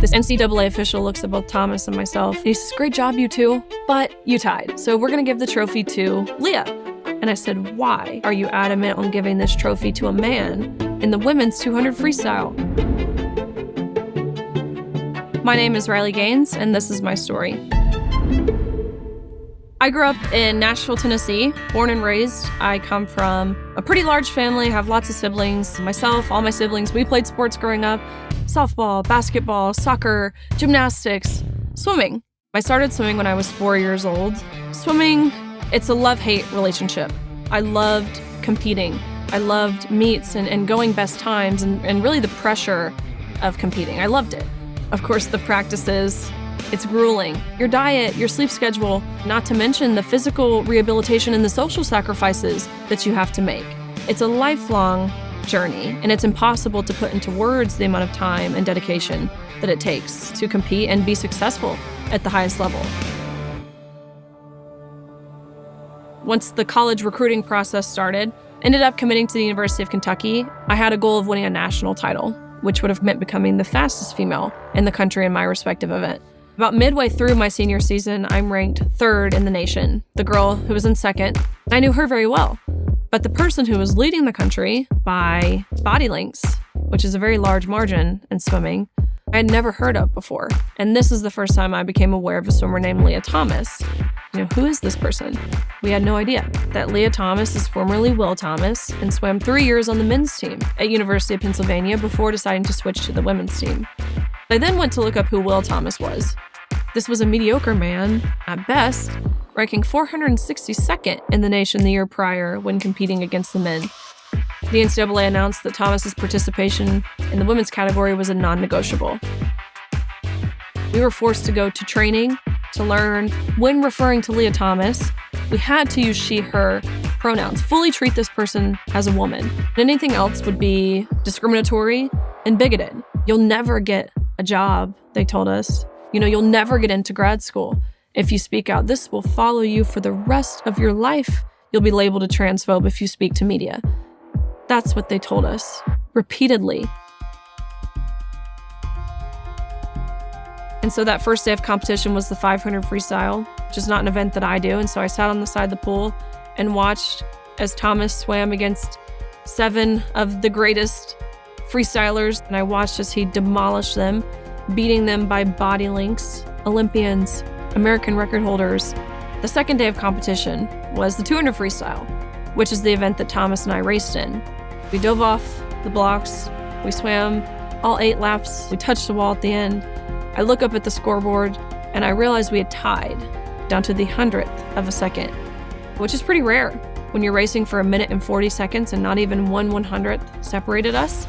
This NCAA official looks at both Thomas and myself. And he says, "Great job, you two, but you tied. So we're going to give the trophy to Lia." And I said, "Why are you adamant on giving this trophy to a man in the women's 200 freestyle?" My name is Riley Gaines, and this is my story. I grew up in Nashville, Tennessee, born and raised. I come from a pretty large family, have lots of siblings. Myself, all my siblings, we played sports growing up: softball, basketball, soccer, gymnastics, swimming. I started swimming when I was 4 years old. Swimming, it's a love-hate relationship. I loved competing. I loved meets and going best times and really the pressure of competing. I loved it. Of course, the practices, it's grueling. Your diet, your sleep schedule, not to mention the physical rehabilitation and the social sacrifices that you have to make. It's a lifelong journey, and it's impossible to put into words the amount of time and dedication that it takes to compete and be successful at the highest level. Once the college recruiting process started, ended up committing to the University of Kentucky. I had a goal of winning a national title, which would have meant becoming the fastest female in the country in my respective event. About midway through my senior season, I'm ranked third in the nation. The girl who was in second, I knew her very well. But the person who was leading the country by body lengths, which is a very large margin in swimming, I had never heard of before. And this is the first time I became aware of a swimmer named Lia Thomas. Who is this person? We had no idea that Lia Thomas is formerly Will Thomas and swam 3 years on the men's team at University of Pennsylvania before deciding to switch to the women's team. I then went to look up who Will Thomas was. This was a mediocre man, at best, ranking 462nd in the nation the year prior when competing against the men. The NCAA announced that Thomas's participation in the women's category was a non-negotiable. We were forced to go to training to learn when referring to Lia Thomas, we had to use she, her pronouns, fully treat this person as a woman. Anything else would be discriminatory and bigoted. You'll never get a job, they told us. You'll never get into grad school if you speak out. This will follow you for the rest of your life. You'll be labeled a transphobe if you speak to media. That's what they told us, repeatedly. And so that first day of competition was the 500 freestyle, which is not an event that I do. And so I sat on the side of the pool and watched as Thomas swam against 7 of the greatest freestylers. And I watched as he demolished them, beating them by body lengths, Olympians, American record holders. The second day of competition was the 200 freestyle, which is the event that Thomas and I raced in. We dove off the blocks, we swam all 8 laps, we touched the wall at the end. I look up at the scoreboard and I realized we had tied down to the 100th of a second, which is pretty rare when you're racing for 1 minute and 40 seconds and not even 1/100th separated us.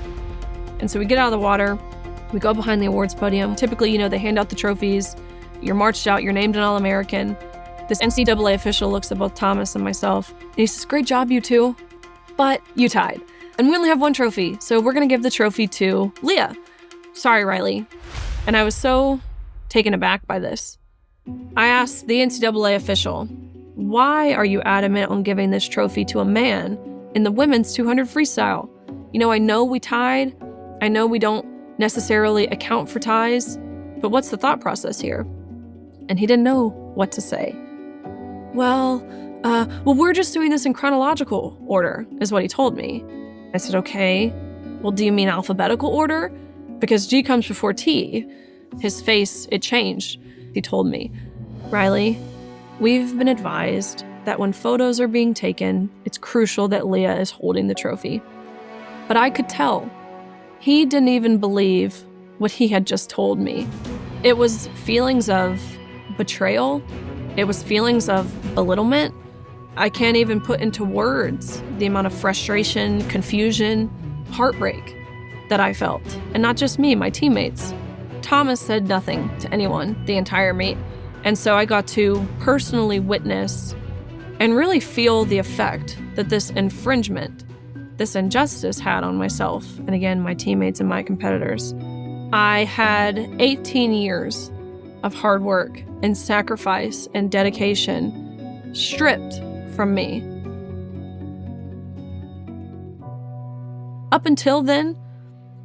And so we get out of the water, we go behind the awards podium. Typically, they hand out the trophies, you're marched out, you're named an All-American. This NCAA official looks at both Thomas and myself and he says, "Great job, you two, but you tied. And we only have 1 trophy, so we're gonna give the trophy to Lia. Sorry, Riley." And I was so taken aback by this. I asked the NCAA official, "Why are you adamant on giving this trophy to a man in the women's 200 freestyle? I know we tied. I know we don't necessarily account for ties, but what's the thought process here?" And he didn't know what to say. Well, we're just doing this in chronological order, is what he told me. I said, "Okay, well, do you mean alphabetical order? Because G comes before T." His face, it changed. He told me, "Riley, we've been advised that when photos are being taken, it's crucial that Lia is holding the trophy." But I could tell he didn't even believe what he had just told me. It was feelings of betrayal. It was feelings of belittlement. I can't even put into words the amount of frustration, confusion, heartbreak that I felt. And not just me, my teammates. Thomas said nothing to anyone the entire meet. And so I got to personally witness and really feel the effect that this infringement, this injustice had on myself, and again, my teammates and my competitors. I had 18 years of hard work and sacrifice and dedication stripped from me. Up until then,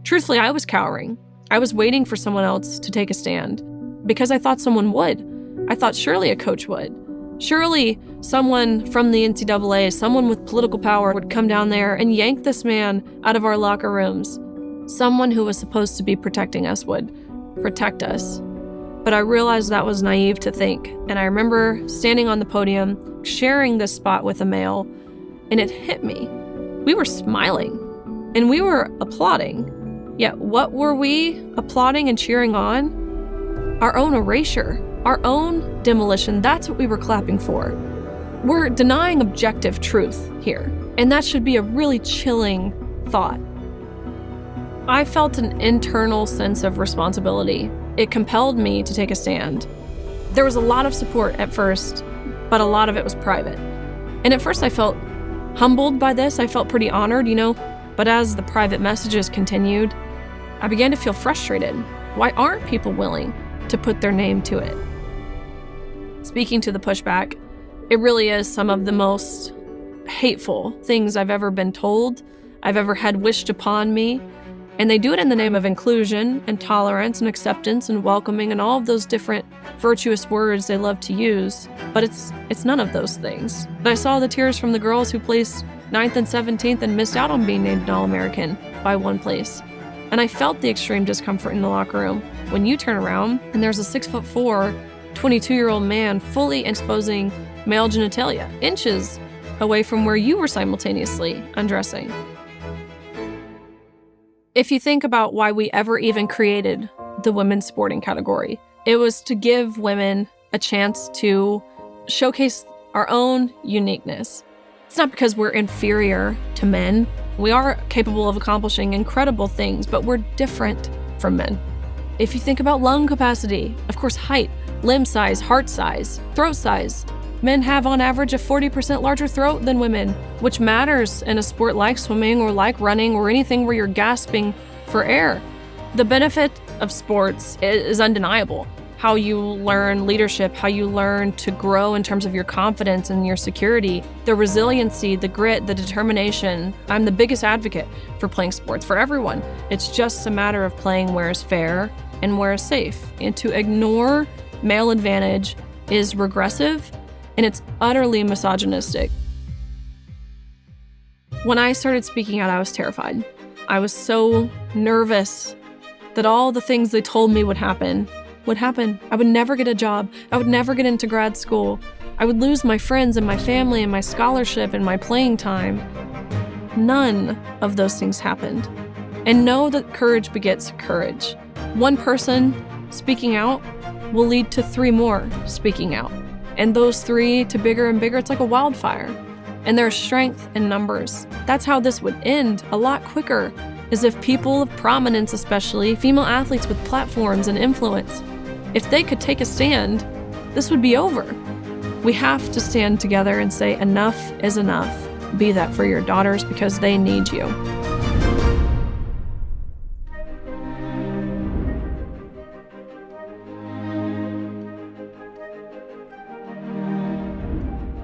truthfully, I was cowering. I was waiting for someone else to take a stand because I thought someone would. I thought surely a coach would. Surely someone from the NCAA, someone with political power, would come down there and yank this man out of our locker rooms. Someone who was supposed to be protecting us would protect us. But I realized that was naive to think. And I remember standing on the podium, sharing this spot with a male, and it hit me. We were smiling and we were applauding. Yet what were we applauding and cheering on? Our own erasure, our own demolition. That's what we were clapping for. We're denying objective truth here. And that should be a really chilling thought. I felt an internal sense of responsibility. It compelled me to take a stand. There was a lot of support at first, but a lot of it was private. And at first I felt humbled by this. I felt pretty honored, but as the private messages continued, I began to feel frustrated. Why aren't people willing to put their name to it? Speaking to the pushback, it really is some of the most hateful things I've ever been told, I've ever had wished upon me. And they do it in the name of inclusion and tolerance and acceptance and welcoming and all of those different virtuous words they love to use. But it's none of those things. And I saw the tears from the girls who placed 9th and 17th and missed out on being named an All-American by one place. And I felt the extreme discomfort in the locker room when you turn around and there's a 6'4", 22-year-old man fully exposing male genitalia, inches away from where you were simultaneously undressing. If you think about why we ever even created the women's sporting category, it was to give women a chance to showcase our own uniqueness. It's not because we're inferior to men. We are capable of accomplishing incredible things, but we're different from men. If you think about lung capacity, of course, height, limb size, heart size, throat size, men have on average a 40% larger throat than women, which matters in a sport like swimming or like running or anything where you're gasping for air. The benefit of sports is undeniable. How you learn leadership, how you learn to grow in terms of your confidence and your security, the resiliency, the grit, the determination. I'm the biggest advocate for playing sports for everyone. It's just a matter of playing where is fair and where is safe. And to ignore male advantage is regressive, and it's utterly misogynistic. When I started speaking out, I was terrified. I was so nervous that all the things they told me would happen. I would never get a job. I would never get into grad school. I would lose my friends and my family and my scholarship and my playing time. None of those things happened. And know that courage begets courage. One person speaking out will lead to 3 more speaking out. And those 3 to bigger and bigger, it's like a wildfire. And there's strength in numbers. That's how this would end a lot quicker, is if people of prominence, especially female athletes with platforms and influence, if they could take a stand, this would be over. We have to stand together and say enough is enough. Be that for your daughters because they need you.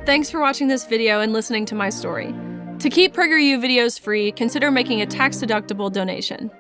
Thanks for watching this video and listening to my story. To keep PragerU videos free, consider making a tax-deductible donation.